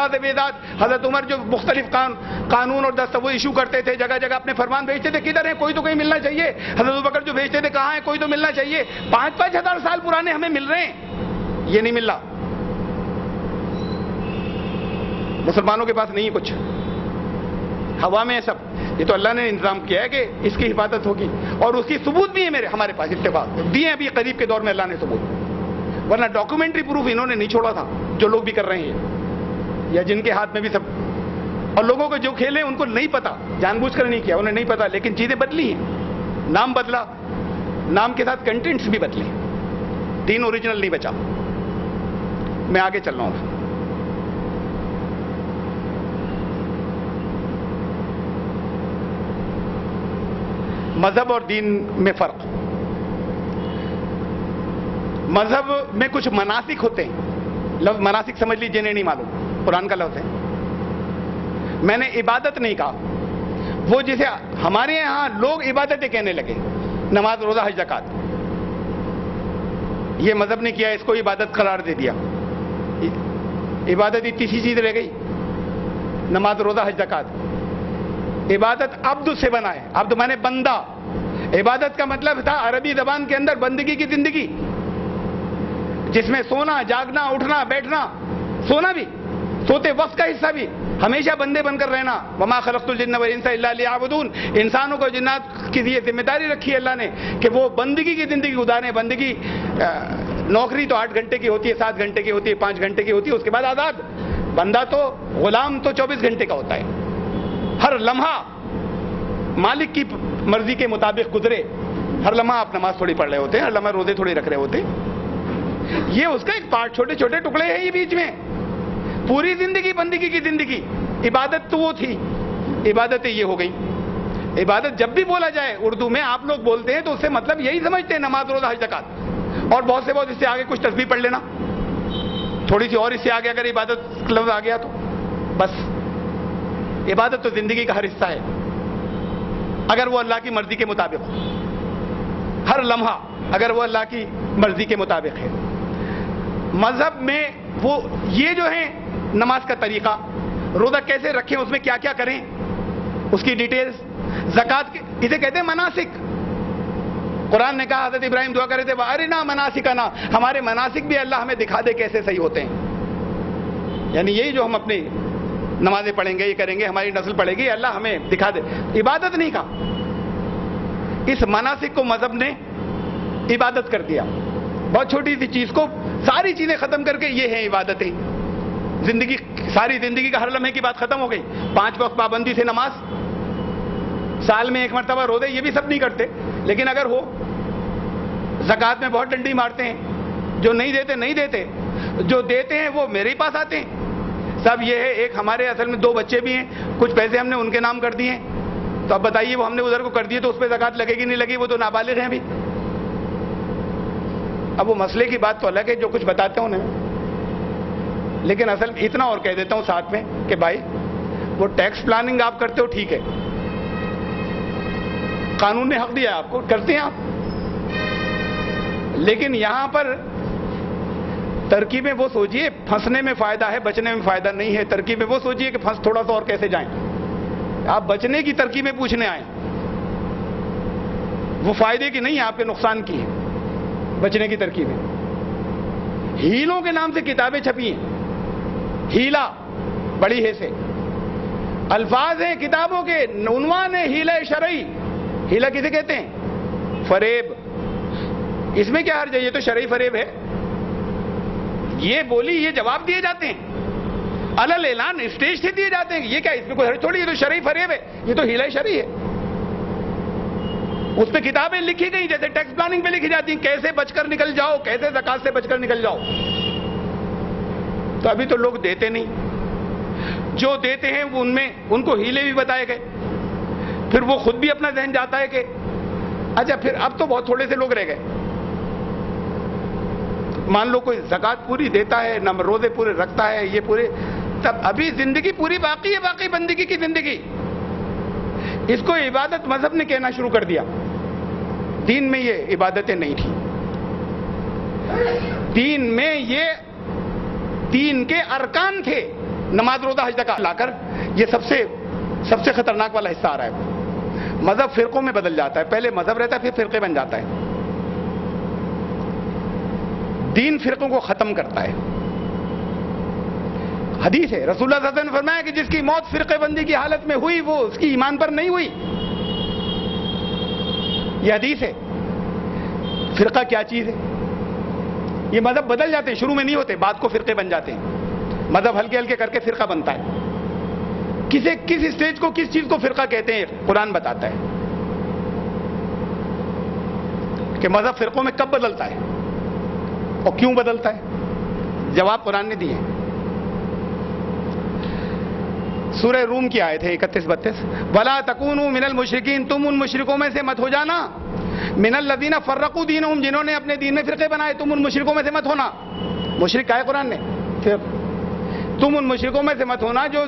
استاد بیداد حضرت عمر جو مختلف قانون اور دستور ایشو کرتے تھے, جگہ جگہ اپنے فرمان بھیجتے تھے, کدھر ہیں؟ کوئی تو کہیں ملنا چاہیے. حضرت ابوبکر جو بھیجتے تھے کہاں ہیں؟ کوئی تو ملنا چاہیے. 5-5 ہزار سال پرانے ہمیں مل رہے ہیں, یہ نہیں مل رہا. مسلمانوں کے پاس نہیں کچھ, ہوا میں ہے سب. یہ تو اللہ نے انتظام کیا ہے کہ اس کی حفاظت ہوگی, اور اس کی ثبوت بھی ہے ہمارے پاس, اتفاق دیے ابھی قریب کے دور میں اللہ نے ثبوت. ورنہ ڈاکومنٹری پروف انہوں نے نہیں چھوڑا تھا, جو لوگ بھی کر رہے ہیں یا جن کے ہاتھ میں بھی سب. اور لوگوں کو جو کھیلے ان کو نہیں پتا, جان بوجھ کر نہیں کیا, انہیں نہیں پتا, لیکن چیزیں بدلی ہیں. نام بدلا, نام کے ساتھ کنٹینٹس بھی بدلے, دین اوریجنل نہیں بچا. میں آگے چل رہا ہوں. مذہب اور دین میں فرق. مذہب میں کچھ مناسک ہوتے ہیں, لفظ مناسک سمجھ لیجیے, جنہیں نہیں معلوم, قرآن کا لفظ ہے. میں نے عبادت نہیں کہا, وہ جسے ہمارے یہاں لوگ عبادتیں کہنے لگے, نماز روزہ حج زکات, یہ مذہب نے کیا, اس کو عبادت قرار دے دیا. عبادت اتنی سی چیز رہ گئی, نماز روزہ حج زکات. عبادت عبد سے بنا ہے, عبد مانے بندہ. عبادت کا مطلب تھا عربی زبان کے اندر بندگی کی زندگی, جس میں سونا, جاگنا, اٹھنا, بیٹھنا, سونا بھی, سوتے وقت کا حصہ بھی, ہمیشہ بندے بن کر رہنا. وما خلقت الجن والانس الا لیعبدون. انسانوں کو جنات کی یہ ذمہ داری رکھی ہے اللہ نے کہ وہ بندگی کی زندگی گزاریں. بندگی, نوکری تو 8 گھنٹے کی ہوتی ہے, 7 گھنٹے کی ہوتی ہے, 5 گھنٹے کی ہوتی ہے, اس کے بعد آزاد. بندہ تو, غلام تو 24 گھنٹے کا ہوتا ہے. ہر لمحہ مالک کی مرضی کے مطابق گزرے. ہر لمحہ آپ نماز تھوڑی پڑھ رہے ہوتے ہیں, ہر لمحہ روزے تھوڑی رکھ رہے ہوتے ہیں. یہ اس کا ایک پارٹ, چھوٹے چھوٹے ٹکڑے ہیں یہ بیچ میں. پوری زندگی بندگی کی زندگی. عبادت تو وہ تھی, عبادتیں یہ ہو گئی. عبادت جب بھی بولا جائے اردو میں, آپ لوگ بولتے ہیں تو اس سے مطلب یہی سمجھتے ہیں, نماز روزہ حج زکات, اور بہت سے بہت اس سے آگے کچھ تسبیح پڑھ لینا, تھوڑی سی اور اس سے آگے اگر عبادت لفظ آ گیا تو بس. عبادت تو زندگی کا ہر حصہ ہے, اگر وہ اللہ کی مرضی کے مطابق ہو. ہر لمحہ اگر وہ اللہ کی مرضی کے مطابق ہے. مذہب میں وہ یہ جو ہے نماز کا طریقہ, روزہ کیسے رکھیں, اس میں کیا کیا کریں, اس کی ڈیٹیلز. زکات اسے کہتے ہیں مناسک. قرآن نے کہا, حضرت ابراہیم دعا کرے تھے وَأَرِنَا مَنَاسِكَنَا, ہمارے مناسک بھی اللہ ہمیں دکھا دے کیسے صحیح ہوتے ہیں. یعنی یہی جو ہم اپنی نمازیں پڑھیں گے, یہ کریں گے, ہماری نسل پڑھے گی, اللہ ہمیں دکھا دے. عبادت نہیں کہا, اس مناسک کو مذہب نے عبادت کر دیا. بہت چھوٹی سی چیز کو ساری چیزیں ختم کر کے یہ ہیں عبادتیں. زندگی, ساری زندگی کا ہر لمحے کی بات ختم ہو گئی. 5 وقت پابندی سے نماز, سال میں 1 مرتبہ روزے, یہ بھی سب نہیں کرتے, لیکن اگر ہو. زکات میں بہت ڈنڈی مارتے ہیں, جو نہیں دیتے نہیں دیتے, جو دیتے ہیں وہ میرے ہی پاس آتے ہیں. سب یہ ہے, ایک ہمارے اصل میں 2 بچے بھی ہیں, کچھ پیسے ہم نے ان کے نام کر دیے, تو اب بتائیے وہ ہم نے ادھر کو کر دیے تو اس پہ زکات لگے گی نہیں لگی, وہ تو نابالغ ہیں ابھی. اب وہ مسئلے کی بات تو الگ ہے, جو کچھ بتاتے ہیں انہیں, لیکن اصل اتنا اور کہہ دیتا ہوں ساتھ میں کہ بھائی وہ ٹیکس پلاننگ آپ کرتے ہو ٹھیک ہے, قانون نے حق دیا آپ کو, کرتے ہیں آپ, لیکن یہاں پر ترکیبیں وہ سوچیے, پھنسنے میں فائدہ ہے, بچنے میں فائدہ نہیں ہے. ترکیبیں وہ سوچیے کہ پھنس تھوڑا سا اور کیسے جائیں. آپ بچنے کی ترکیبیں پوچھنے آئیں, وہ فائدے کی نہیں ہے, آپ کے نقصان کی ہے بچنے کی ترکیبیں. ہیلوں کے نام سے کتابیں چھپی ہیں, ہیلا بڑی ہے سے الفاظ ہیں کتابوں کے, عنوان ہے ہیلہ شرعی. ہیلا کسے کہتے ہیں؟ فریب. اس میں کیا حرج ہے, یہ تو شرعی فریب ہے. یہ بولی, یہ جواب دیے جاتے ہیں, علل اعلان اسٹیج سے دیے جاتے ہیں. یہ کیا, اس میں کوئی حرج تھوڑی, یہ تو شرعی فریب ہے, یہ تو ہیلہ شرعی ہے. اس پہ کتابیں لکھی گئی جیسے ٹیکس پلاننگ پہ لکھی جاتی ہیں, کیسے بچ کر نکل جاؤ, کیسے زکات سے بچ کر نکل جاؤ. تو ابھی تو لوگ دیتے نہیں, جو دیتے ہیں وہ ان کو ہیلے بھی بتائے گئے. پھر وہ خود بھی اپنا ذہن جاتا ہے کہ اچھا پھر اب تو بہت تھوڑے سے لوگ رہ گئے. مان لو کوئی زکات پوری دیتا ہے, نہ روزے پورے رکھتا ہے, یہ پورے, تب ابھی زندگی پوری باقی ہے, باقی بندگی کی زندگی. اس کو عبادت مذہب نے کہنا شروع کر دیا. دین میں یہ عبادتیں نہیں تھیں. دین میں یہ دین کے ارکان تھے, نماز روزہ حج زکات لا کر یہ سب سے خطرناک والا حصہ آ رہا ہے. مذہب فرقوں میں بدل جاتا ہے. پہلے مذہب رہتا ہے پھر فرقے بن جاتا ہے. دین فرقوں کو ختم کرتا ہے. حدیث ہے, رسول اللہ صلی اللہ علیہ وسلم نے فرمایا کہ جس کی موت فرقے بندی کی حالت میں ہوئی وہ اس کی ایمان پر نہیں ہوئی. یہ حدیث ہے. فرقہ کیا چیز ہے؟ یہ مذہب بدل جاتے ہیں, شروع میں نہیں ہوتے, بعد کو فرقے بن جاتے ہیں. مذہب ہلکے ہلکے کر کے فرقہ بنتا ہے. کس اسٹیج کو کس چیز کو فرقہ کہتے ہیں قرآن بتاتا ہے کہ مذہب فرقوں میں کب بدلتا ہے اور کیوں بدلتا ہے. جواب قرآن نے دیے. سورہ روم کی آیت ہے 31-32, وَلَا تَكُونُوا مِنَ الْمُشْرِكِينَ, تم ان مشرکوں میں سے مت ہو جانا. مِنَ الَّذِينَ فَرَّقُوا دِينَهُمْ, جنہوں نے اپنے دین میں فرقے بنائے, تم ان مشرکوں میں سے مت ہونا. مشرک کہا ہے قرآن نے, تم ان مشرکوں میں سے مت ہونا جو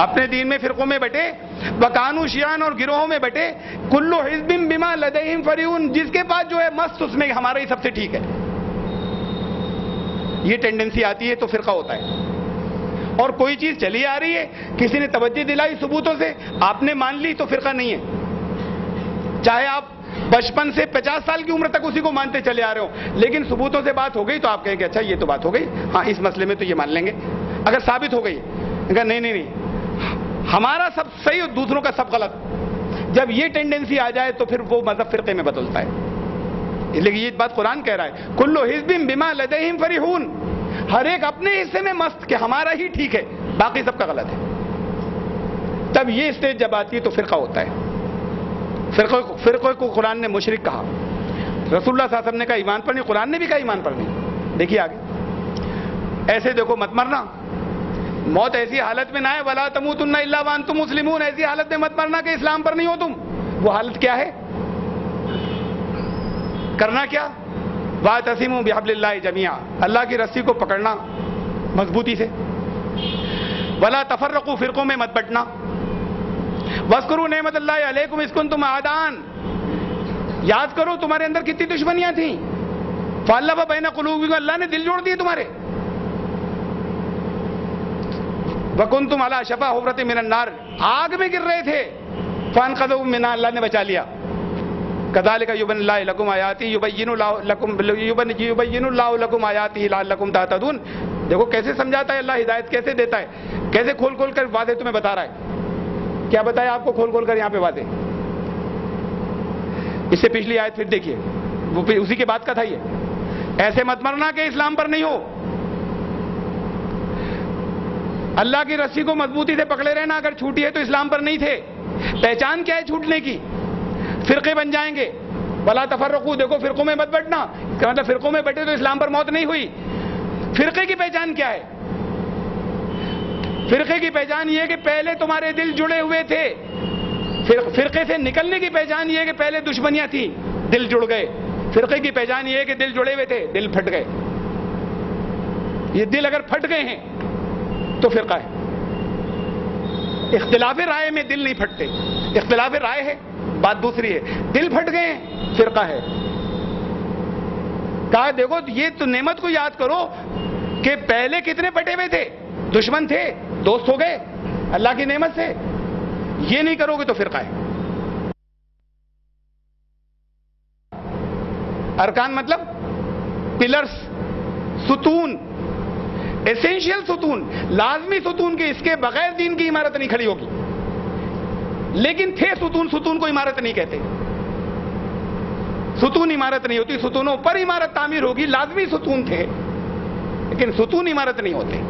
اپنے دین میں فرقوں میں بٹے. وَكَانُوا شِيَعًا, اور گروہوں میں بٹے. كُلُّ حِزْبٍ بِمَا لَدَيْهِمْ فَرِحُونَ, جس کے پاس جو ہے مست اس میں ہمارا ہی سب سے ٹھیک ہے. یہ ٹینڈنسی آتی ہے تو فرقہ ہوتا ہے. اور کوئی چیز چلی آ رہی ہے, کسی نے توجہ دلائی ثبوتوں سے, آپ نے مان لی تو فرقہ نہیں ہے. چاہے آپ بچپن سے 50 سال کی عمر تک اسی کو مانتے چلے آ رہے ہو, لیکن ثبوتوں سے بات ہو گئی تو آپ کہیں کہ اچھا یہ تو بات ہو گئی, ہاں اس مسئلے میں تو یہ مان لیں گے. اگر ثابت ہو گئی کہ نہیں ہمارا سب صحیح اور دوسروں کا سب غلط, جب یہ ٹینڈنسی آ جائے تو پھر وہ مذہب فرقے میں بدلتا ہے. لیکن یہ بات قرآن کہہ رہا ہے, کلو حزب بما لدیہم فرحون, ہر ایک اپنے حصے میں مست کہ ہمارا ہی ٹھیک ہے باقی سب کا غلط ہے. تب یہ اسٹیج جب آتی ہے تو فرقہ ہوتا ہے. فرقے کو قرآن نے مشرک کہا, رسول اللہ صلی اللہ علیہ وسلم نے کہا ایمان پر نہیں, قرآن نے بھی کہا ایمان پر نہیں. دیکھیے آگے, ایسے دیکھو مت مرنا, موت ایسی حالت میں نہ ہے, ولا تموتن الا وانتم مسلمون, ایسی حالت میں مت مرنا کہ اسلام پر نہیں ہو تم. وہ حالت کیا ہے, کرنا کیا, واعتصموا بحبل اللہ جميعا, اللہ کی رسی کو پکڑنا مضبوطی سے. ولا تفرقوا, فرقوں میں مت بٹنا. واذکروا نعمت اللہ علیکم اذ کنتم اعداء, یاد کرو تمہارے اندر کتنی دشمنیاں تھیں. فالف بین قلوبکم, اللہ نے دل جوڑ دیے تمہارے. وکنتم علی شفا حفرۃ من النار, آگ میں گر رہے تھے. فانقذکم منها, اللہ نے بچا لیا. کذالک یبین اللہ لکم آیاتہ یبین اللہ لکم آیاتہ لعلکم تہتدون. دیکھو کیسے سمجھاتا ہے اللہ, ہدایت کیسے دیتا ہے, کیسے کھول کھول کر واضح تمہیں بتا رہا ہے. کیا بتایا آپ کو کھول کھول کر یہاں پہ واضح. اس سے پچھلی آیت پھر دیکھیے, وہ اسی کے بعد کا تھا یہ, ایسے مت مرنا کہ اسلام پر نہیں ہو. اللہ کی رسی کو مضبوطی سے پکڑے رہنا, اگر چھوٹی ہے تو اسلام پر نہیں تھے. پہچان کیا ہے چھوٹنے کی, فرقے بن جائیں گے. ولا تفرقوا, دیکھو فرقوں میں مت بٹنا, مطلب فرقوں میں بٹے تو اسلام پر موت نہیں ہوئی. فرقے کی پہچان کیا ہے, فرقے کی پہچان یہ ہے کہ پہلے تمہارے دل جڑے ہوئے تھے. فرقے سے نکلنے کی پہچان یہ ہے کہ پہلے دشمنیاں تھیں, دل جڑ گئے. فرقے کی پہچان یہ ہے کہ دل جڑے ہوئے تھے, دل پھٹ گئے. یہ دل اگر پھٹ گئے ہیں تو فرقہ ہے. اختلاف رائے میں دل نہیں پھٹتے, اختلاف رائے ہے بات دوسری ہے, دل پھٹ گئے ہیں فرقہ ہے. کہا دیکھو یہ تو نعمت کو یاد کرو کہ پہلے کتنے پٹے ہوئے تھے, دشمن تھے, دوست ہو گئے اللہ کی نعمت سے. یہ نہیں کرو گے تو فرقہ ہے. ارکان مطلب پلرز, ستون, ایسینشیل ستون, لازمی ستون کے اس کے بغیر دین کی عمارت نہیں کھڑی ہوگی. لیکن تھے ستون, ستون کو عمارت نہیں کہتے. ستون عمارت نہیں ہوتی, ستونوں پر عمارت تعمیر ہوگی. لازمی ستون تھے لیکن ستون عمارت نہیں ہوتے.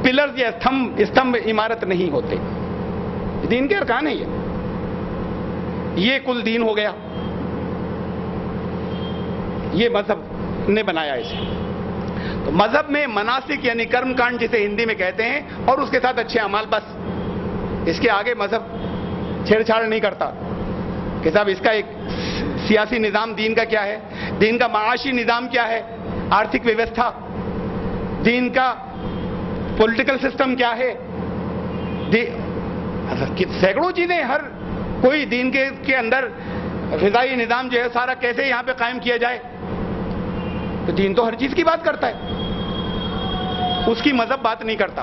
پلرز یا استمبھ عمارت نہیں ہوتے. دین کے ارکان ہے یہ کل دین ہو گیا. یہ مذہب نے بنایا اسے. تو مذہب میں مناسک یعنی کرم کانڈ جسے ہندی میں کہتے ہیں, اور اس کے ساتھ اچھے اعمال, بس اس کے آگے مذہب چھیڑ چھاڑ نہیں کرتا کہ صاحب اس کا ایک سیاسی نظام دین کا کیا ہے, دین کا معاشی نظام کیا ہے, آرتھک ویوستھا, دین کا پولیٹیکل سسٹم کیا ہے, سینکڑوں چیزیں, ہر کوئی دین کے اندر غذائی نظام جو ہے سارا کیسے یہاں پہ قائم کیا جائے. تو دین تو ہر چیز کی بات کرتا ہے, اس کی مذہب بات نہیں کرتا.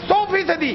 100%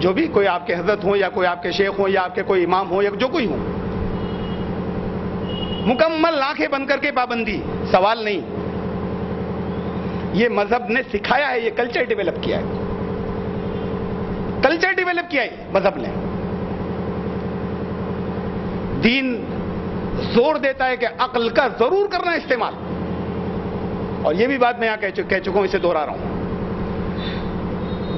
جو بھی کوئی آپ کے حضرت ہوں یا کوئی آپ کے شیخ ہوں یا آپ کے کوئی امام ہوں یا جو کوئی ہوں، مکمل آنکھیں بند کر کے پابندی، سوال نہیں. یہ مذہب نے سکھایا ہے، یہ کلچر ڈیولپ کیا ہے، کلچر ڈیولپ کیا ہے مذہب نے. دین زور دیتا ہے کہ عقل کا ضرور کرنا استعمال، اور یہ بھی بات میں یہاں کہہ چکا ہوں، اسے دوہرا رہا ہوں.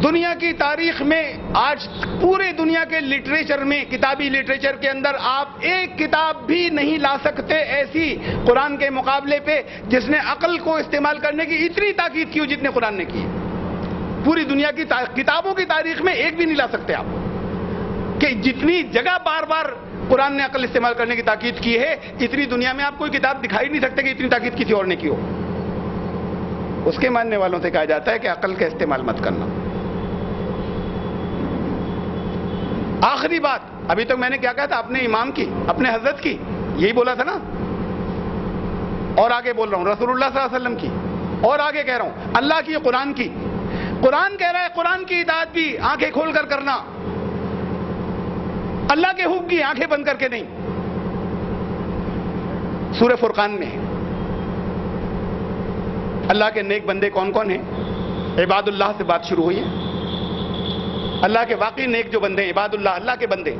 دنیا کی تاریخ میں آج پورے دنیا کے لٹریچر میں، کتابی لٹریچر کے اندر آپ ایک کتاب بھی نہیں لا سکتے ایسی قرآن کے مقابلے پہ جس نے عقل کو استعمال کرنے کی اتنی تاکید کی ہو جتنے قرآن نے کی. پوری دنیا کی کتابوں کی تاریخ میں ایک بھی نہیں لا سکتے آپ، کہ جتنی جگہ بار بار قرآن نے عقل استعمال کرنے کی تاکید کی ہے، اتنی دنیا میں آپ کوئی کتاب دکھائی نہیں سکتے کہ اتنی تاکید کسی اور نے کی ہو. اس کے ماننے والوں سے کہا جاتا ہے کہ عقل کا استعمال مت کرنا. آخری بات، ابھی تک میں نے کیا کہا تھا؟ اپنے امام کی، اپنے حضرت کی، یہی بولا تھا نا. اور آگے بول رہا ہوں رسول اللہ صلی اللہ علیہ وسلم کی، اور آگے کہہ رہا ہوں اللہ کی، قرآن کی. قرآن کہہ رہا ہے قرآن کی اطاعت بھی آنکھیں کھول کر کرنا، اللہ کے حکم کی آنکھیں بند کر کے نہیں. سورہ فرقان میں اللہ کے نیک بندے کون کون ہیں؟ عباد اللہ سے بات شروع ہوئی ہے. اللہ کے واقعی نیک جو بندے ہیں، عباد اللہ، اللہ کے بندے.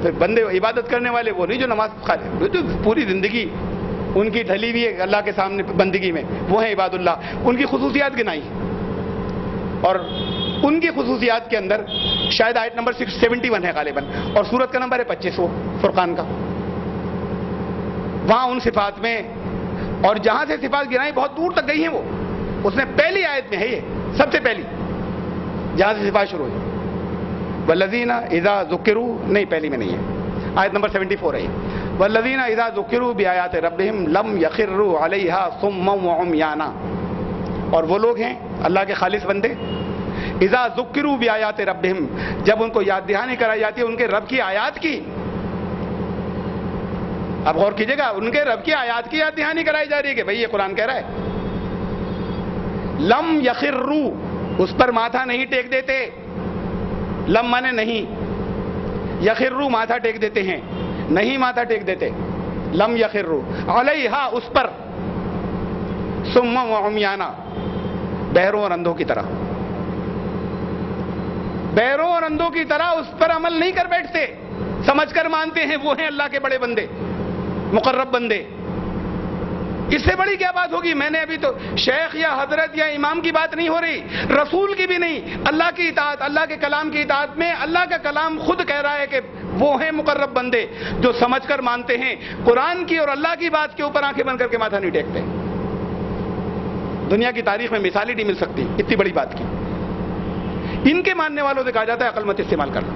پھر بندے عبادت کرنے والے وہ نہیں جو نماز کھاتے، جو پوری زندگی ان کی ڈھلی ہوئی ہے اللہ کے سامنے بندگی میں، وہ ہیں عباد اللہ. ان کی خصوصیات گنائی، اور ان کی خصوصیات کے اندر شاید آیت نمبر 71 ہے غالباً، اور سورت کا نمبر ہے 25 فرقان کا. وہاں ان صفات میں، اور جہاں سے صفات گنائی بہت دور تک گئی ہیں، وہ اس نے پہلی آیت میں ہے، یہ سب سے پہلی جہاں سے صفات شروع ہوئی. والذین اذا ذکروا، نہیں پہلی میں نہیں ہے، آیت نمبر 74 ہے. والذین اذا ذکروا بآیات ربہم لم یخروا علیہا صما وعمیانا. اور وہ لوگ ہیں اللہ کے خالص بندے، اذا ذکروا بآیات ربہم، جب ان کو یاد دہانی کرائی جاتی ہے ان کے رب کی آیات کی. اب غور کیجئے گا، ان کے رب کی آیات کی یاد دہانی کرائی جا رہی ہے کہ بھئی یہ قرآن کہہ رہا ہے. لم یخروا، اس پر ماتھا نہیں ٹیک دیتے. لم مانے نہیں، یخروا ماتھا ٹیک دیتے ہیں، نہیں ماتھا ٹیک دیتے. لم یخروا علیہا، اس پر، صما وعمیانا، بہروں اور اندھوں کی طرح، بہروں اور اندھوں کی طرح اس پر عمل نہیں کر بیٹھتے، سمجھ کر مانتے ہیں. وہ ہیں اللہ کے بڑے بندے، مقرب بندے. اس سے بڑی کیا بات ہوگی؟ میں نے ابھی تو شیخ یا حضرت یا امام کی بات نہیں ہو رہی، رسول کی بھی نہیں، اللہ کی اطاعت، اللہ کے کلام کی اطاعت میں اللہ کا کلام خود کہہ رہا ہے کہ وہ ہیں مقرب بندے جو سمجھ کر مانتے ہیں. قرآن کی اور اللہ کی بات کے اوپر آنکھیں بند کر کے ماتھا نہیں ٹیکتے. دنیا کی تاریخ میں مثال ہی نہیں مل سکتی اتنی بڑی بات کی. ان کے ماننے والوں سے کہا جاتا ہے عقل مت استعمال کرنا.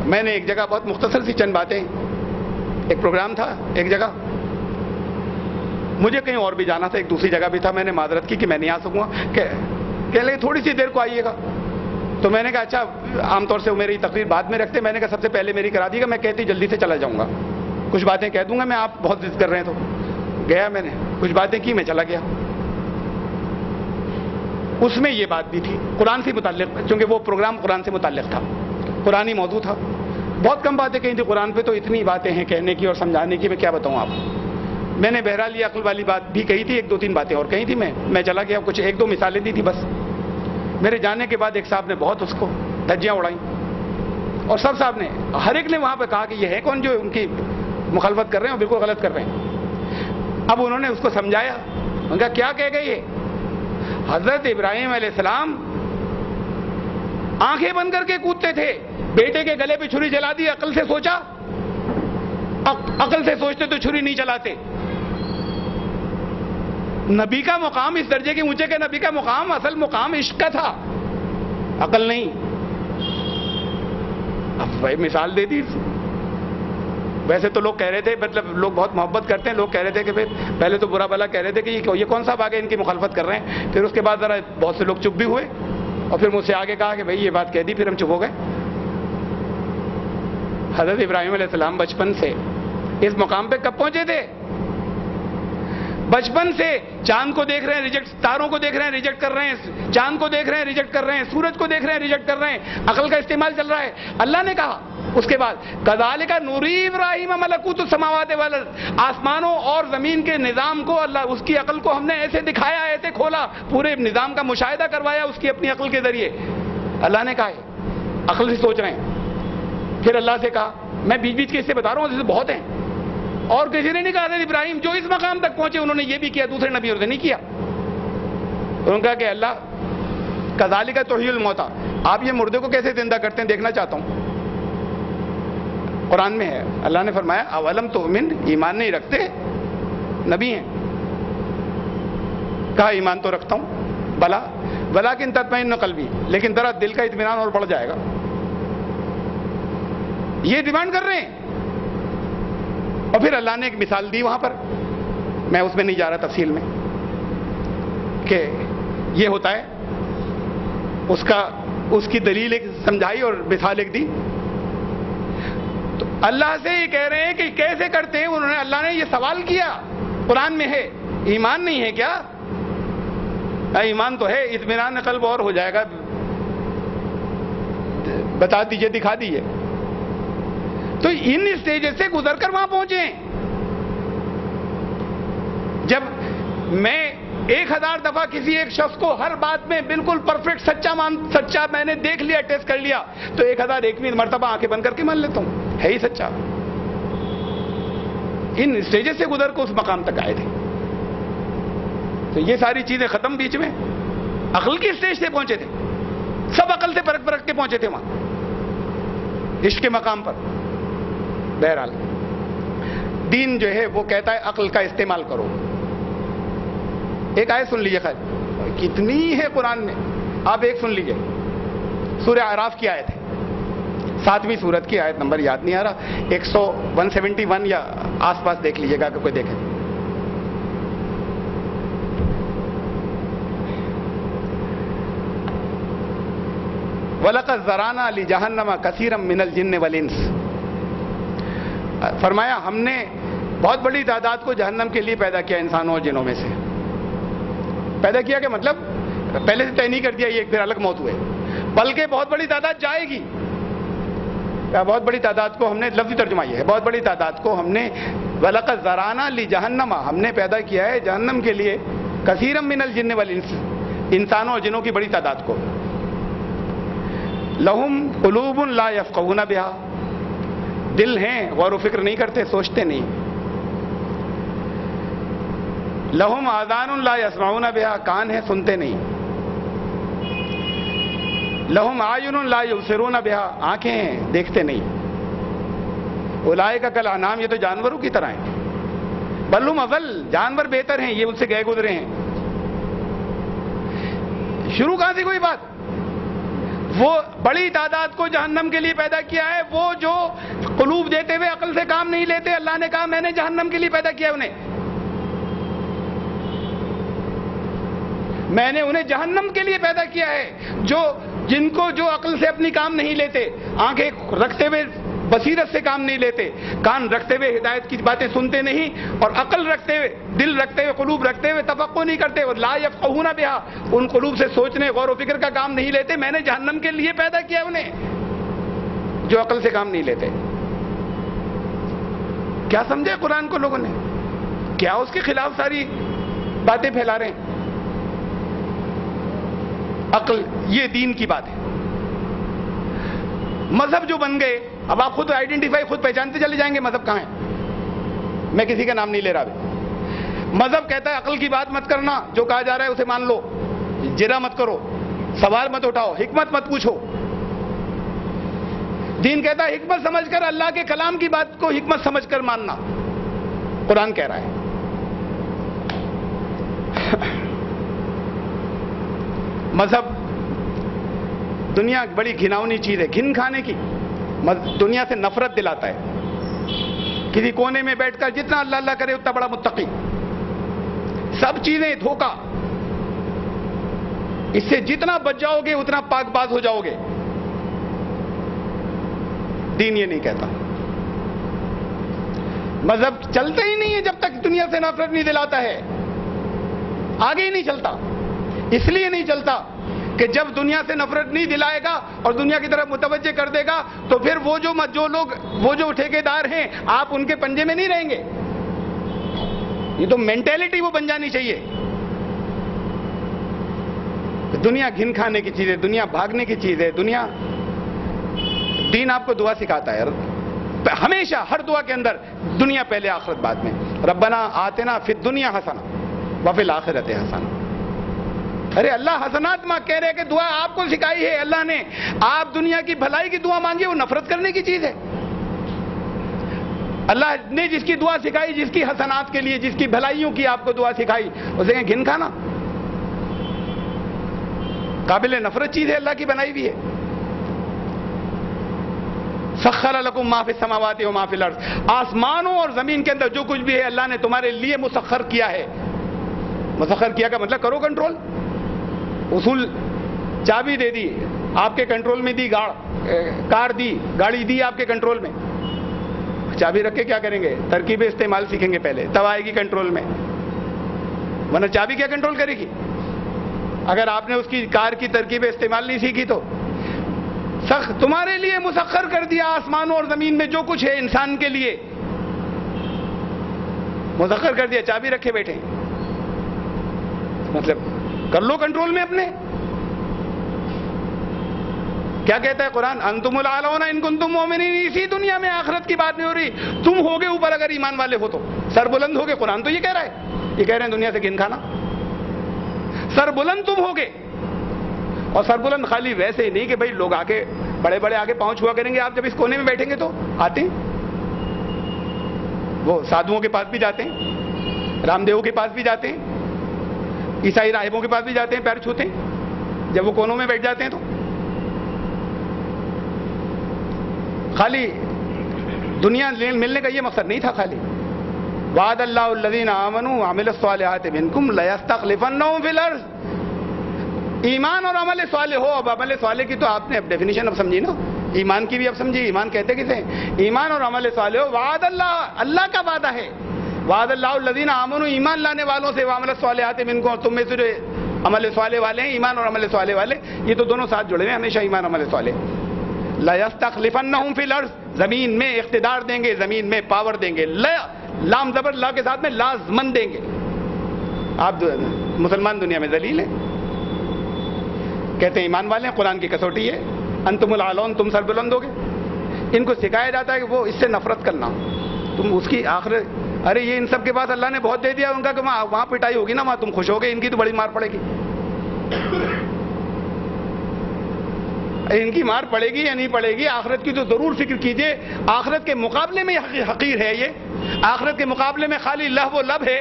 میں نے ایک جگہ بہت مختصر سی چند باتیں، ایک پروگرام تھا ایک جگہ، مجھے کہیں اور بھی جانا تھا، ایک دوسری جگہ بھی تھا. میں نے معذرت کی کہ میں نہیں آ سکوں گا، کہہ لیں تھوڑی سی دیر کو آئیے گا. تو میں نے کہا اچھا، عام طور سے وہ میری تقریر بعد میں رکھتے، میں نے کہا سب سے پہلے میری کرا دیے گا، میں کہتی جلدی سے چلا جاؤں گا، کچھ باتیں کہہ دوں گا میں، آپ بہت ضد کر رہے ہیں. تو گیا، میں نے کچھ باتیں کی، میں چلا گیا. اس میں یہ بات بھی تھی قرآن سے متعلق، چونکہ وہ پروگرام قرآن سے متعلق تھا، قرآنی موضوع تھا. بہت کم باتیں کہیں تھی قرآن پہ، تو اتنی باتیں ہیں کہنے کی اور سمجھانے کی، میں کیا بتاؤں آپ. میں نے بہرحال یہ عقل والی بات بھی کہی تھی، ایک دو تین باتیں اور کہی تھی. میں چلا گیا، کچھ ایک دو مثالیں دی تھی بس. میرے جانے کے بعد ایک صاحب نے بہت اس کو دھجیاں اڑائیں، اور سب صاحب نے، ہر ایک نے وہاں پہ کہا کہ یہ ہے کون جو ان کی مخالفت کر رہے ہیں اور بالکل غلط کر رہے ہیں. اب انہوں نے اس کو سمجھایا، انہوں نے کہا کیا کہہ گئے یہ؟ حضرت ابراہیم علیہ السلام آنکھیں بند کر کے کودتے تھے، بیٹے کے گلے پہ چھری چلا دی. عقل سے سوچا؟ عقل سے سوچتے تو چھری نہیں چلاتے. نبی کا مقام اس درجے کے اونچے کہ نبی کا مقام، اصل مقام عشق کا تھا، عقل نہیں. اب بھائی مثال دے دی. ویسے تو لوگ کہہ رہے تھے، مطلب لوگ بہت محبت کرتے ہیں، لوگ کہہ رہے تھے کہ پہلے تو برا بلا کہہ رہے تھے کہ یہ کون سا آگے ان کی مخالفت کر رہے ہیں. پھر اس کے بعد ذرا بہت سے لوگ چپ بھی ہوئے، اور پھر مجھ سے آگے کہا کہ بھائی یہ بات کہہ دی، پھر ہم چپ ہو گئے. حضرت ابراہیم علیہ السلام بچپن سے اس مقام پہ کب پہنچے تھے؟ بچپن سے چاند کو دیکھ رہے ہیں ریجیکٹ، تاروں کو دیکھ رہے ہیں ریجیکٹ کر رہے ہیں، چاند کو دیکھ رہے ہیں ریجیکٹ کر رہے ہیں، سورج کو دیکھ رہے ہیں ریجیکٹ کر رہے ہیں، عقل کا استعمال چل رہا ہے. اللہ نے کہا اس کے بعد کذالک نوری ابراہیم ملکوت السماوات والارض، آسمانوں اور زمین کے نظام کو اللہ، اس کی عقل کو ہم نے ایسے دکھایا، ایسے کھولا، پورے نظام کا مشاہدہ کروایا اس کی اپنی عقل کے ذریعے. اللہ نے کہا ہے عقل سے سوچ رہے ہیں. پھر اللہ سے کہا، میں بیچ بیچ کے اس سے بتا رہا ہوں، جیسے بہت ہیں، اور کسی نے نہیں کہا حضرت ابراہیم جو اس مقام تک پہنچے انہوں نے یہ بھی کیا، دوسرے نبیوں نے نہیں کیا. انہوں نے کہا کہ اللہ کذالک تحیی الموتی، آپ یہ مردے کو کیسے زندہ کرتے ہیں دیکھنا چاہتا ہوں. قرآن میں ہے. اللہ نے فرمایا اولم تؤمن، ایمان نہیں رکھتے، نبی ہیں. کہا ایمان تو رکھتا ہوں، بلا ولکن تطمئن قلبی، لیکن ذرا دل کا اطمینان اور بڑھ جائے گا. یہ ڈیمانڈ کر رہے ہیں. اور پھر اللہ نے ایک مثال دی وہاں پر، میں اس میں نہیں جا رہا تفصیل میں، کہ یہ ہوتا ہے، اس کی دلیل ایک سمجھائی اور مثال ایک دی. تو اللہ سے یہ کہہ رہے ہیں کہ کیسے کرتے ہیں انہوں نے، اللہ نے یہ سوال کیا. قرآن میں ہے ایمان نہیں ہے کیا؟ ایمان تو ہے، اطمینان قلب اور ہو جائے گا، بتا دیجئے، دکھا دیجئے. تو ان اسٹیجز سے گزر کر وہاں پہنچے. جب میں 1000 دفعہ کسی ایک شخص کو ہر بات میں بالکل پرفیکٹ سچا میں نے دیکھ لیا، ٹیسٹ کر لیا، تو 1001ویں مرتبہ آنکھیں بند کر کے مان لیتا ہوں ہے ہی سچا. ان اسٹیجز سے گزر کر اس مقام تک آئے تھے. تو یہ ساری چیزیں ختم بیچ میں، عقل کی اسٹیج سے پہنچے تھے، سب عقل سے پرکھ پرکھ کے پہنچے تھے وہاں عشق کے مقام پر. بہرحال دین جو ہے وہ کہتا ہے عقل کا استعمال کرو. ایک آیت سن لیجیے، خیر کتنی ہے قرآن میں، آپ ایک سن لیجیے. سورہ اعراف کی آیت ہے، 7ویں سورت کی آیت، نمبر یاد نہیں آ رہا، 171 یا آس پاس دیکھ لیجیے گا کہ کوئی دیکھے. وَلَقَدْ ذَرَأْنَا لِجَهَنَّمَ كَثِيرًا مِنَ الْجِنِّ وَالْإِنسِ، فرمایا ہم نے بہت بڑی تعداد کو جہنم کے لیے پیدا کیا، انسانوں اور جنوں میں سے. پیدا کیا کہ مطلب پہلے سے طے نہیں کر دیا یہ ایک پھر الگ موت ہوئے، بلکہ بہت بڑی تعداد جائے گی. بہت بڑی تعداد کو ہم نے، لفظی ترجمہ یہ ہے، بہت بڑی تعداد کو ہم نے وَلَقَدْ ذَرَأْنَا لِجَهَنَّمَ، ہم نے پیدا کیا ہے جہنم کے لیے، كَثِيرًا مِنَ الْجِنِّ وَالْإِنسِ، انسانوں اور جنوں کی بڑی تعداد کو. لَهُمْ قُلُوبٌ لَا يَفْقَهُونَ بِهَا، دل ہیں غور و فکر نہیں کرتے، سوچتے نہیں. لَهُمْ آذَانٌ لَا يَسْمَعُونَ بِهَا، کان ہیں سنتے نہیں. لَهُمْ أَعْيُنٌ لَا يُبْصِرُونَ بِهَا، آنکھیں ہیں دیکھتے نہیں. أُولَئِكَ كَالْأَنْعَامِ، یہ تو جانوروں کی طرح ہیں. بل هم أضل، جانور بہتر ہیں، یہ ان سے گئے گزرے ہیں. شروع کہاں سے کوئی بات، وہ بڑی تعداد کو جہنم کے لیے پیدا کیا ہے، وہ جو قلوب دیتے ہوئے عقل سے کام نہیں لیتے، اللہ نے کہا میں نے جہنم کے لیے پیدا کیا انہیں، میں نے انہیں جہنم کے لیے پیدا کیا ہے. جن کو جو عقل سے اپنی کام نہیں لیتے، آنکھیں رکھتے ہوئے بصیرت سے کام نہیں لیتے، کان رکھتے ہوئے ہدایت کی باتیں سنتے نہیں، اور عقل رکھتے ہوئے، دل رکھتے ہوئے، قلوب رکھتے ہوئے تفقہ نہیں کرتے، اور لا یفقہون بہا، ان قلوب سے سوچنے غور و فکر کا کام نہیں لیتے، میں نے جہنم کے لیے پیدا کیا انہیں، جو عقل سے کام نہیں لیتے. کیا سمجھے قرآن کو لوگوں نے، کیا اس کے خلاف ساری باتیں پھیلا رہے ہیں. عقل، یہ دین کی بات ہے. مذہب جو بن گئے، اب آپ خود آئیڈینٹیفائی، خود پہچانتے چلے جائیں گے مذہب کہاں ہے. میں کسی کا نام نہیں لے رہا بھی. مذہب کہتا ہے عقل کی بات مت کرنا، جو کہا جا رہا ہے اسے مان لو، جرا مت کرو، سوال مت اٹھاؤ، حکمت مت پوچھو. دین کہتا ہے حکمت سمجھ کر، اللہ کے کلام کی بات کو حکمت سمجھ کر ماننا. قرآن کہہ رہا ہے. مذہب دنیا بڑی گھناؤنی چیز ہے، گھن کھانے کی. دنیا سے نفرت دلاتا ہے. کسی کونے میں بیٹھ کر جتنا اللہ اللہ کرے اتنا بڑا متقی. سب چیزیں دھوکہ. اس سے جتنا بچ جاؤ گے اتنا پاک باز ہو جاؤ گے. دین یہ نہیں کہتا. مذہب چلتا ہی نہیں ہے جب تک دنیا سے نفرت نہیں دلاتا ہے. آگے ہی نہیں چلتا. اس لیے نہیں چلتا کہ جب دنیا سے نفرت نہیں دلائے گا اور دنیا کی طرف متوجہ کر دے گا تو پھر وہ جو ٹھیکیدار ہیں آپ ان کے پنجے میں نہیں رہیں گے. یہ تو مینٹیلٹی وہ بن جانی چاہیے. دنیا گھن کھانے کی چیز ہے, دنیا بھاگنے کی چیز ہے. دنیا, دین آپ کو دعا سکھاتا ہے ہمیشہ, ہر دعا کے اندر دنیا پہلے آخرت بعد میں. ربنا آتنا فی الدنیا حسنہ وفی الآخرۃ حسنہ. ارے اللہ حسنات ماں کہہ رہے کہ دعا آپ کو سکھائی ہے اللہ نے. آپ دنیا کی بھلائی کی دعا مانگیے, وہ نفرت کرنے کی چیز ہے. اللہ نے جس کی دعا سکھائی, جس کی حسنات کے لیے, جس کی بھلائیوں کی آپ کو دعا سکھائی, اسے کہیں گھن کھانا. قابل نفرت چیز ہے اللہ کی بنائی ہوئی ہے. سخر لکم ما فی السماوات و ما فی الارض. آسمانوں اور زمین کے اندر جو کچھ بھی ہے اللہ نے تمہارے لیے مسخر کیا ہے. مسخر کیا کا مطلب کرو کنٹرول. اصول چابی دے دی, آپ کے کنٹرول میں دی, کار دی, گاڑی دی آپ کے کنٹرول میں. چابی رکھ کے کیا کریں گے؟ ترکیبیں استعمال سیکھیں گے پہلے, تب آئے گی کنٹرول میں. ورنہ چابی کیا کنٹرول کرے گی اگر آپ نے اس کی کار کی ترکیبیں استعمال نہیں سیکھی تو. سخت تمہارے لیے مسخر کر دیا آسمانوں اور زمین میں جو کچھ ہے انسان کے لیے, مسخر کر دیا. چابی رکھے بیٹھے, مطلب کر لو کنٹرول میں اپنے. کیا کہتا ہے قرآن؟ انتم الاعلون ان کنتم مؤمنین. اسی دنیا میں, آخرت کی بات نہیں ہو رہی. تم ہوگے اوپر اگر ایمان والے ہو تو, سر بلند ہوگے. قرآن تو یہ کہہ رہا ہے, یہ کہہ رہے ہیں دنیا سے گھن کھانا. سر بلند تم ہوگے. اور سر بلند خالی ویسے ہی نہیں کہ بھائی لوگ آگے بڑے بڑے آگے پہنچ ہوا کریں گے. آپ جب اس کونے میں بیٹھیں گے تو آتے ہیں, وہ سادھوؤں کے پاس بھی جاتے ہیں, رام دیو کے پاس بھی جاتے ہیں, عیسائی راہبوں کے پاس بھی جاتے ہیں, پیر چھوتے ہیں جب وہ کونوں میں بیٹھ جاتے ہیں. تو خالی دنیا ملنے کا یہ مقصد نہیں تھا. خالی وعد اللہ الذین آمنوا وعملوا الصالحات منکم لیستخلفنہم فی الارض. ایمان اور عمل صالح ہو. اب عمل صالح کی تو آپ نے اب ڈیفینیشن اب سمجھی نا, ایمان کی بھی اب سمجھی. ایمان کہتے کسے؟ ایمان اور عمل صالح ہو. وعد اللہ, اللہ کا وعدہ ہے. وعد اللہ الذین آمنوا, ایمان لانے والوں سے, وعملوا الصالحات منکم, اور تم میں سے جو عمل صالح والے ہیں, ایمان اور عمل صالح والے, یہ تو دونوں ساتھ جڑے ہیں ہمیشہ, ایمان عمل صالح. لیستخلفنہم فی الارض, زمین میں اقتدار دیں گے, زمین میں پاور دیں گے. لام زبر لا کے ساتھ میں لازمن دیں گے. آپ مسلمان دنیا میں ذلیل ہیں, کہتے ہیں ایمان والے ہیں, قرآن کی کسوٹی ہے. انتم الاعلون, تم سر بلند ہوگے. ان کو سکھایا جاتا ہے کہ وہ اس سے نفرت کرنا, تم اس کی آخر. ارے یہ ان سب کے پاس اللہ نے بہت دے دیا, ان کا کہ وہاں پٹائی ہوگی نا, وہاں تم خوش ہوگے, ان کی تو بڑی مار پڑے گی. ان کی مار پڑے گی یا نہیں پڑے گی, آخرت کی تو ضرور فکر کیجئے. آخرت کے مقابلے میں حقیر ہے یہ. آخرت کے مقابلے میں خالی لہو و لب ہے,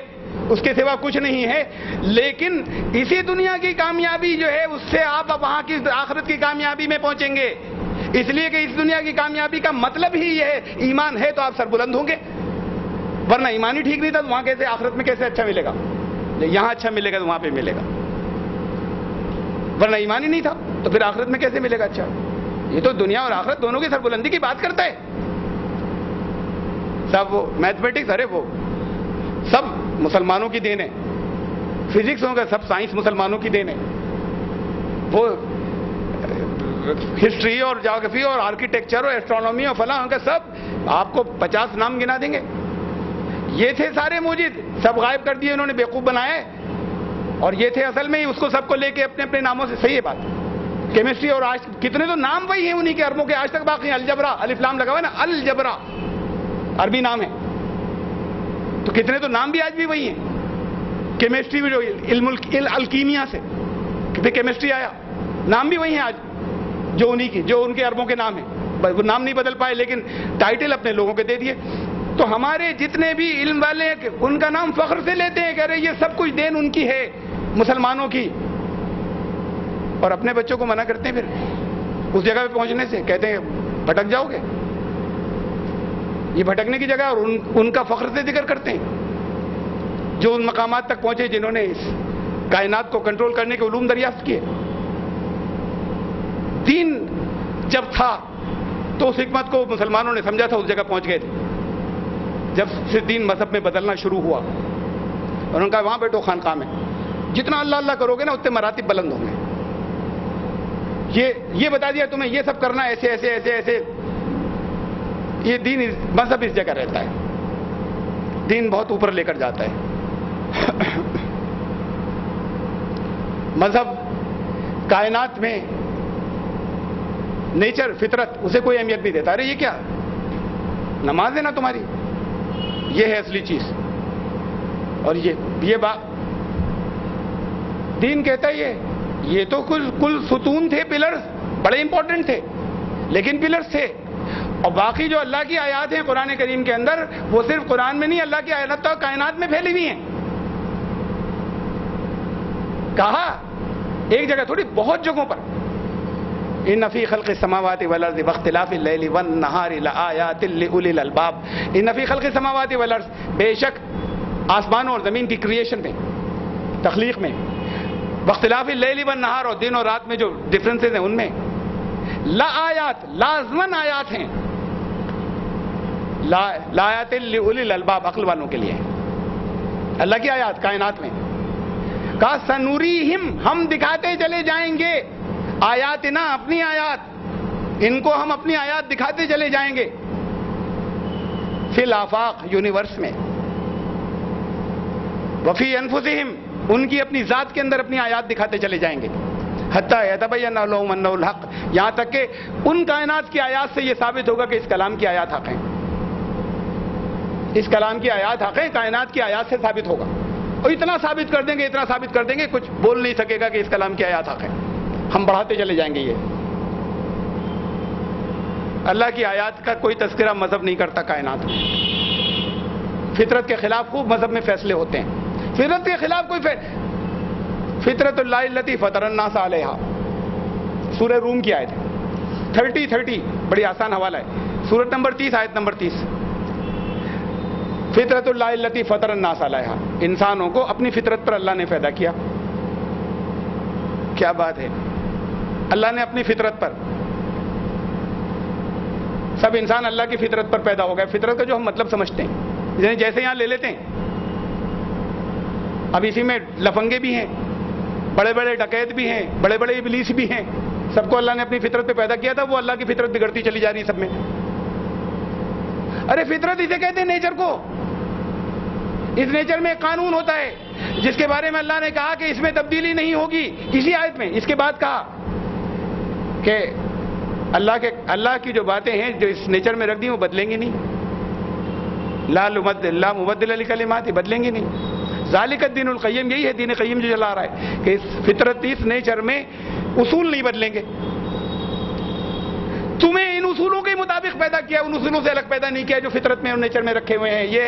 اس کے سوا کچھ نہیں ہے. لیکن اسی دنیا کی کامیابی جو ہے اس سے آپ وہاں کی آخرت کی کامیابی میں پہنچیں گے. اس لیے کہ اس دنیا کی کامیابی کا مطلب ہی یہ ہے, ایمان ہے تو آپ سر بلند ہوں گے. ورنہ ایمان ہی ٹھیک نہیں تھا تو وہاں کیسے, آخرت میں کیسے اچھا ملے گا؟ یہاں اچھا ملے گا تو وہاں پہ ملے گا. ورنہ ایمان ہی نہیں تھا تو پھر آخرت میں کیسے ملے گا اچھا؟ یہ تو دنیا اور آخرت دونوں کی سربلندی کی بات کرتا ہے. سب وہ میتھمیٹکس, ارے وہ سب مسلمانوں کی دین ہے. فزکس ہوں گا, سب سائنس مسلمانوں کی دین ہے. وہ ہسٹری اور جیوگرافی اور آرکیٹیکچر اور ایسٹرونومی اور فلاں کا سب آپ کو 50 نام گنا دیں گے. یہ تھے سارے موجود, سب غائب کر دیے انہوں نے, بیوقوف بنائے. اور یہ تھے اصل میں ہی, اس کو سب کو لے کے اپنے اپنے ناموں سے. صحیح ہے بات. کیمسٹری اور آج کتنے تو نام وہی ہیں انہی کے, عربوں کے آج تک باقی ہیں. الجبرا, الف لام لگا ہوا ہے نا, الجبرا عربی نام ہے, تو کتنے تو نام بھی آج بھی وہی ہیں. کیمسٹری بھی جو علم الکیمیا سے کیمسٹری آیا, نام بھی وہی ہیں آج, جو انہی کی, جو ان کے عربوں کے نام ہیں. وہ نام نہیں بدل پائے لیکن ٹائٹل اپنے لوگوں کے دے دیے. تو ہمارے جتنے بھی علم والے ہیں ان کا نام فخر سے لیتے ہیں, کہہ رہے یہ سب کچھ دین ان کی ہے, مسلمانوں کی. اور اپنے بچوں کو منع کرتے ہیں پھر اس جگہ پہ پہنچنے سے, کہتے ہیں بھٹک جاؤ گے. یہ بھٹکنے کی جگہ, اور ان کا فخر سے ذکر کرتے ہیں جو ان مقامات تک پہنچے جنہوں نے اس کائنات کو کنٹرول کرنے کے علوم دریافت کیے. دین جب تھا تو اس حکمت کو مسلمانوں نے سمجھا تھا, اس جگہ پہنچ گئے تھے. جب سے دین مذہب میں بدلنا شروع ہوا, اور ان کا وہاں بیٹھو خانقاہ میں, جتنا اللہ اللہ کرو گے نا اتنے مراتب بلند ہوں گے. یہ بتا دیا تمہیں یہ سب کرنا ایسے ایسے ایسے ایسے. یہ دین مذہب اس جگہ رہتا ہے, دین بہت اوپر لے کر جاتا ہے. مذہب کائنات میں نیچر فطرت اسے کوئی اہمیت نہیں دیتا. ارے یہ کیا نماز ہے نا تمہاری, یہ ہے اصلی چیز. اور یہ بات دین کہتا ہے یہ تو کل ستون تھے, پلرز بڑے امپورٹنٹ تھے, لیکن پلرز تھے. اور باقی جو اللہ کی آیات ہیں قرآن کریم کے اندر, وہ صرف قرآن میں نہیں, اللہ کی آیات تو کائنات میں پھیلی ہوئی ہیں. کہا ایک جگہ تھوڑی, بہت جگہوں پر. ان فی خلق السماوات والارض واختلاف اللیل والنہار لآیات لأولی الالباب. ان فی خلق السماوات والارض, بے شک آسمانوں اور زمین کی کریشن میں, تخلیق میں, واختلاف اللیل والنہار, اور دن اور رات میں جو ڈفرنسز ہیں ان میں, لآیات لازمن آیات ہیں, لآیات لأولی الالباب, عقل والوں کے لیے اللہ کی آیات کائنات میں. کہا سنوریہم, ہم دکھاتے چلے جائیں گے, آیاتنا, اپنی آیات, ان کو ہم اپنی آیات دکھاتے چلے جائیں گے, فی الآفاق, یونیورس میں, وفی انفسہم, ان کی اپنی ذات کے اندر اپنی آیات دکھاتے چلے جائیں گے, حتی یتبین لہم انہ الحق, یہاں تک کہ ان کائنات کی آیات سے یہ ثابت ہوگا کہ اس کلام کی آیات حق ہیں. اس کلام کی آیات حق ہیں, کائنات کی آیات سے ثابت ہوگا. اور اتنا ثابت کر دیں گے, اتنا ثابت کر دیں گے, کچھ بول نہیں سکے گا کہ اس کلام کی آیات حق ہیں. ہم بڑھاتے چلے جائیں گے. یہ اللہ کی آیات کا کوئی تذکرہ مذہب نہیں کرتا کائنات میں. فطرت کے خلاف خوب مذہب میں فیصلے ہوتے ہیں. فطرت کے خلاف کوئی فطرت اللہ التی فطر الناس علیہا, سورہ روم کی آیت ہے 30 بڑی آسان حوالہ ہے, سورۃ نمبر 30 آیت نمبر 30. فطرت اللہ التی فطر الناس علیہا, انسانوں کو اپنی فطرت پر اللہ نے پیدا کیا. کیا بات ہے, اللہ نے اپنی فطرت پر, سب انسان اللہ کی فطرت پر پیدا ہو گئے. فطرت کا جو ہم مطلب سمجھتے ہیں, جیسے یہاں لے لیتے ہیں, اب اسی میں لفنگے بھی ہیں, بڑے بڑے ڈکیت بھی ہیں, بڑے بڑے ابلیس بھی ہیں, سب کو اللہ نے اپنی فطرت پہ پیدا کیا تھا. وہ اللہ کی فطرت بگڑتی چلی جا رہی سب میں. ارے فطرت اسے کہتے ہیں نیچر کو. اس نیچر میں ایک قانون ہوتا ہے جس کے بارے میں اللہ نے کہا کہ اس میں تبدیلی نہیں ہوگی. اسی آیت میں اس کے بعد کہا کہ اللہ کی جو باتیں ہیں جو اس نیچر میں رکھ دی وہ بدلیں گی نہیں. لا مبدل لکلمات, بدلیں گی نہیں. ذالک الدین القیم, یہی ہے دین قیم جو چلا رہا ہے کہ اس فطرت, اس نیچر میں اصول نہیں بدلیں گے. تمہیں ان اصولوں کے مطابق پیدا کیا, ان اصولوں سے الگ پیدا نہیں کیا جو فطرت میں اور نیچر میں رکھے ہوئے ہیں. یہ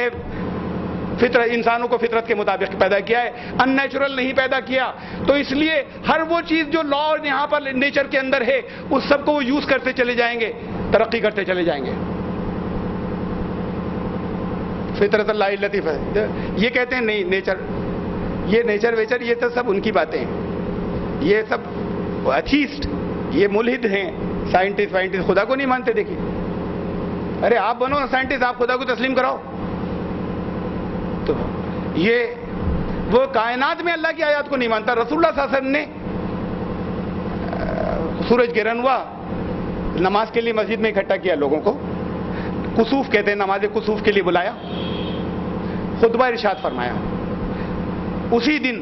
فطرت, انسانوں کو فطرت کے مطابق پیدا کیا ہے, ان نیچرل نہیں پیدا کیا. تو اس لیے ہر وہ چیز جو لا اور یہاں پر نیچر کے اندر ہے اس سب کو وہ یوز کرتے چلے جائیں گے, ترقی کرتے چلے جائیں گے. فطرت اللہ التی, یہ کہتے ہیں نہیں نیچر, یہ نیچر ویچر یہ تو سب ان کی باتیں ہیں. یہ سب ایتھیسٹ, یہ ملحد ہیں, سائنٹسٹ خدا کو نہیں مانتے. دیکھیے, ارے آپ بنو سائنٹسٹ, آپ خدا کو تسلیم کراؤ. تو یہ وہ کائنات میں اللہ کی آیات کو نہیں مانتا. رسول اللہ صلی اللہ علیہ وسلم نے سورج گرہن ہوا, نماز کے لیے مسجد میں اکٹھا کیا لوگوں کو, کسوف کہتے ہیں, نماز کسوف کے لیے بلایا, خطبہ ارشاد فرمایا. اسی دن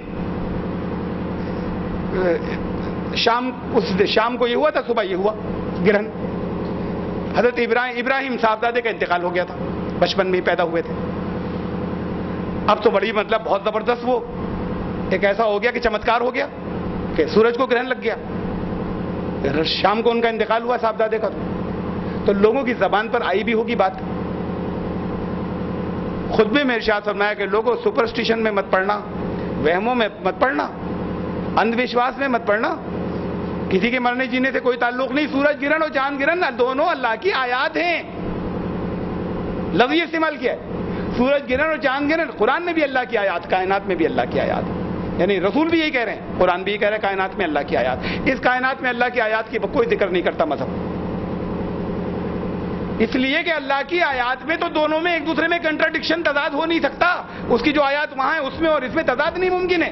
شام کو یہ ہوا تھا, صبح یہ ہوا گرہن. حضرت ابراہیم صاحبزادے کا انتقال ہو گیا تھا, بچپن میں ہی پیدا ہوئے تھے. اب تو بڑی مطلب بہت زبردست وہ ایک ایسا ہو گیا کہ چمتکار ہو گیا کہ سورج کو گرہن لگ گیا. شام کو ان کا انتقال ہوا صاحبزادے کا. تو لوگوں کی زبان پر آئی بھی ہوگی بات. خطبے میں ارشاد فرمایا کہ لوگوں سپرسٹیشن میں مت پڑنا, وہموں میں مت پڑنا, اندھ وشواس میں مت پڑنا. کسی کے مرنے جینے سے کوئی تعلق نہیں. سورج گرہن اور چاند گرہن دونوں اللہ کی آیات ہیں. لفظ یہ استعمال کیا ہے, سورج گرہن اور چاند گرہن. قرآن میں بھی اللہ کی آیات, کائنات میں بھی اللہ کی آیات. یعنی رسول بھی یہی کہہ رہے ہیں, قرآن بھی یہی کہہ رہے ہیں, کائنات میں اللہ کی آیات. اس کائنات میں اللہ کی آیات کی کوئی ذکر نہیں کرتا مذہب. اس لیے کہ اللہ کی آیات میں تو دونوں میں ایک دوسرے میں کنٹراڈکشن, تضاد ہو نہیں سکتا. اس کی جو آیات وہاں ہے اس میں اور اس میں تضاد نہیں ممکن ہے.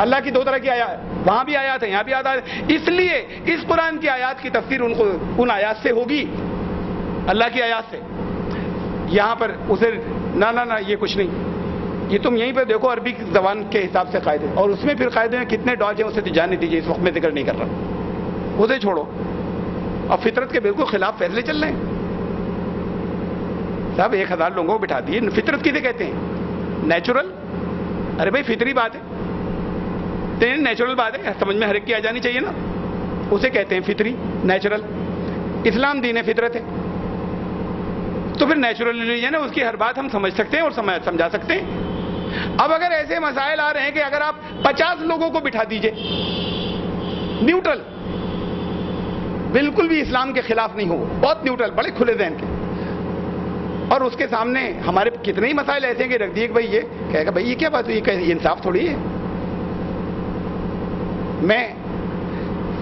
اللہ کی دو طرح کی آیات, وہاں بھی آیات ہیں, یہاں بھی آیات ہیں. اس لیے اس قرآن کی آیات کی تفسیر ان آیات سے ہوگی, اللہ کی آیات سے. یہاں پر اسے نہ یہ کچھ نہیں, یہ تم یہیں پہ دیکھو عربی زبان کے حساب سے قاعدے, اور اس میں پھر قاعدے میں کتنے ڈاج ہیں اسے جاننے دیجیے, اس وقت میں ذکر نہیں کر رہا, اسے چھوڑو. اور فطرت کے بالکل خلاف فیصلے چل رہے ہیں صاحب. 1000 لوگوں کو بٹھا دیے. فطرت کسے کہتے ہیں؟ نیچرل. ارے بھائی فطری بات ہے, نیچرل بات ہے, سمجھ میں ہر ایک کی آ جانی چاہیے نا. اسے کہتے ہیں فطری, نیچرل. اسلام دین فطرت ہے, تو پھر نیچرل ریلیجن ہے, اس کی ہر بات ہم سمجھ سکتے ہیں اور سمجھا سکتے ہیں. اب اگر ایسے مسائل آ رہے ہیں کہ اگر آپ 50 لوگوں کو بٹھا دیجئے نیوٹرل, بالکل بھی اسلام کے خلاف نہیں ہو, بہت نیوٹرل, بڑے کھلے ذہن کے, اور اس کے سامنے ہمارے کتنے ہی مسائل ایسے ہیں کہ رکھ دیے کہ بھائی یہ کہے گا بھائی یہ کیا بات ہوئی, یہ انصاف تھوڑی ہے. میں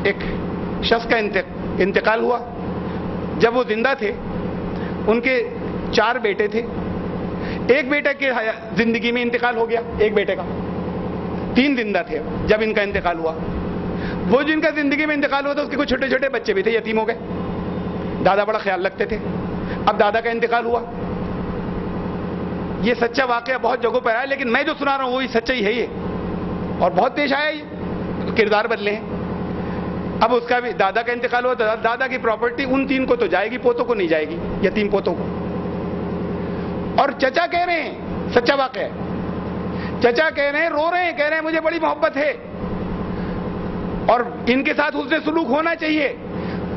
ایک شخص کا انتقال ہوا, جب وہ زندہ تھے ان کے 4 بیٹے تھے. ایک بیٹے کے زندگی میں انتقال ہو گیا, ایک بیٹے کا. 3 زندہ تھے جب ان کا انتقال ہوا. وہ جن کا زندگی میں انتقال ہوا تھا اس کے کچھ چھوٹے چھوٹے بچے بھی تھے, یتیم ہو گئے. دادا بڑا خیال رکھتے تھے. اب دادا کا انتقال ہوا. یہ سچا واقعہ بہت جگہوں پر آیا, لیکن میں جو سنا رہا ہوں وہی سچائی ہے یہ, اور بہت پیش آیا, یہ کردار بدلے ہیں. اب اس کا بھی دادا کا انتقال ہوا, دادا کی پراپرٹی ان 3 کو تو جائے گی, پوتوں کو نہیں جائے گی, یتیم پوتوں کو. اور چچا کہہ رہے ہیں, سچا واقعہ ہے, چچا کہہ رہے ہیں, رو رہے ہیں, کہہ رہے ہیں مجھے بڑی محبت ہے اور ان کے ساتھ حسن سلوک ہونا چاہیے,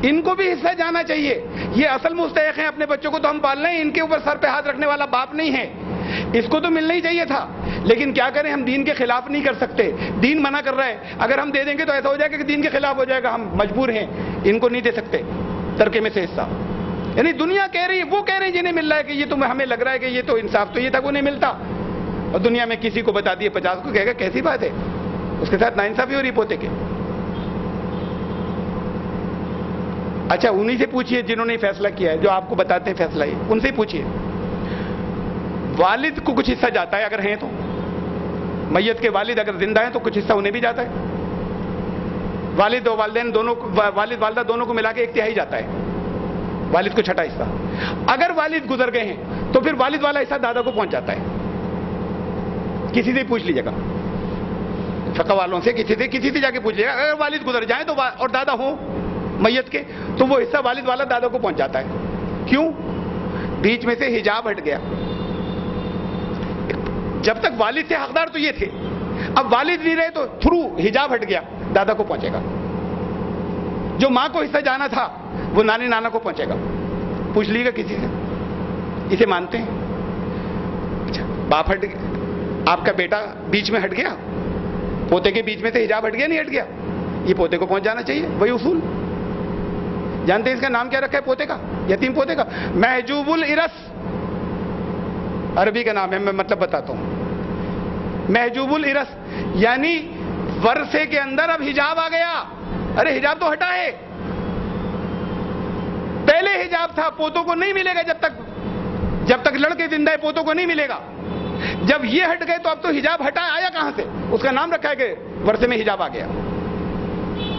ان کو بھی حصہ جانا چاہیے. یہ اصل مستحق ہیں اپنے بچوں کو تو ہم پال رہے ہیں, ان کے اوپر سر پہ ہاتھ رکھنے والا باپ نہیں ہے, اس کو تو ملنا ہی چاہیے تھا. لیکن کیا کریں, ہم دین کے خلاف نہیں کر سکتے, دین منع کر رہا ہے. اگر ہم دے دیں گے تو ایسا ہو جائے گا کہ دین کے خلاف ہو جائے گا, ہم مجبور ہیں, ان کو نہیں دے سکتے ترکے میں سے حصہ. یعنی دنیا کہہ رہی ہے, وہ کہہ رہے ہیں جنہیں مل رہا ہے کہ یہ تو ہمیں لگ رہا ہے کہ یہ تو انصاف تو یہ تھا, وہ نہیں ملتا, اور دنیا میں کسی کو بتا دیے 50 کو, کہے گا کیسی بات ہے, اس کے ساتھ ناانصافی ہو رہی پوتے کے. اچھا انہی سے پوچھئے جنہوں نے فیصلہ کیا ہے, جو آپ کو بتاتے ہیں فیصلہ, یہ ان سے ہی پوچھئے. والد کو کچھ حصہ جاتا ہے اگر ہیں تو, میت کے والد اگر زندہ ہیں تو کچھ حصہ انہیں بھی جاتا ہے. والد اور والدین دونوں, والد والدہ دونوں کو ملا کے 1/3 جاتا ہے, والد کو 6واں حصہ. اگر والد گزر گئے ہیں تو پھر والد والا حصہ دادا کو پہنچ جاتا ہے. کسی سے پوچھ لیجیے گا, فقہ والوں سے, کسی سے جا کے پوچھ لیجیے گا. اگر والد گزر جائیں تو اور دادا ہوں میت کے, تو وہ حصہ والد والا دادا کو پہنچ جاتا ہے. کیوں؟ بیچ میں سے حجاب ہٹ گیا. جب تک والد سے حقدار تو یہ تھے, اب والد نہیں رہے تو تھرو حجاب ہٹ گیا, دادا کو پہنچے گا. جو ماں کو حصہ جانا تھا وہ نانی نانا کو پہنچے گا. پوچھ لیے گا کسی سے, اسے مانتے ہیں. اچھا باپ ہٹ گیا, آپ کا بیٹا بیچ میں ہٹ گیا, پوتے کے بیچ میں سے حجاب ہٹ گیا نہیں ہٹ گیا, یہ پوتے کو پہنچ جانا چاہیے. وہی اصول. جانتے ہیں اس کا نام کیا رکھا ہے پوتے کا, یتیم پوتے کا؟ محجوب الارث, عربی کا نام ہے, میں مطلب بتاتا ہوں. محجوب الارث یعنی ورثے کے اندر اب حجاب آ گیا. ارے حجاب تو ہٹا ہے, پہلے حجاب تھا, پوتوں کو نہیں ملے گا جب تک لڑکے زندہ ہے, پوتوں کو نہیں ملے گا. جب یہ ہٹ گئے تو اب تو حجاب ہٹا آیا کہاں سے؟ اس کا نام رکھا ہے کہ ورثے میں حجاب آ گیا.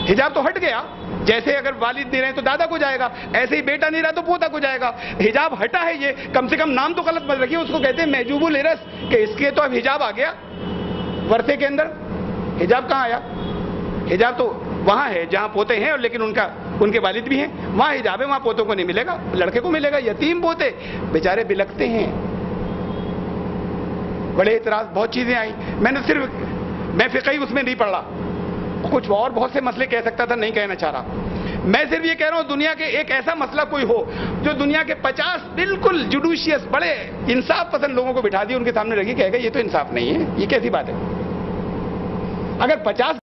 حجاب تو ہٹ گیا. جیسے اگر والد نہیں رہے تو دادا کو جائے گا, ایسے ہی بیٹا نہیں رہا تو پوتا کو جائے گا. حجاب ہٹا ہے, یہ کم سے کم نام تو غلط مت رکھیے, اس کو کہتے ہیں محجوب الارث, کہ اس کے تو اب حجاب آ گیا ورثے کے اندر. حجاب کہاں آیا؟ حجاب تو وہاں ہے جہاں پوتے ہیں, اور لیکن ان کے والد بھی ہیں, وہاں حجاب ہے, وہاں پوتوں کو نہیں ملے گا, لڑکے کو ملے گا. یتیم پوتے بیچارے بلکتے ہیں. بڑے اعتراض, بہت چیزیں آئیں. میں فقہی اس میں نہیں پڑھ رہا, کچھ اور بہت سے مسئلے کہہ سکتا تھا, نہیں کہنا چاہ رہا. میں صرف یہ کہہ رہا ہوں دنیا کے ایک ایسا مسئلہ کوئی ہو جو دنیا کے 50 بالکل جوڈیشیس بڑے انصاف پسند لوگوں کو بٹھا دی, ان کے سامنے رکھی, کہے گا یہ تو انصاف نہیں ہے, یہ کیسی بات ہے. اگر 50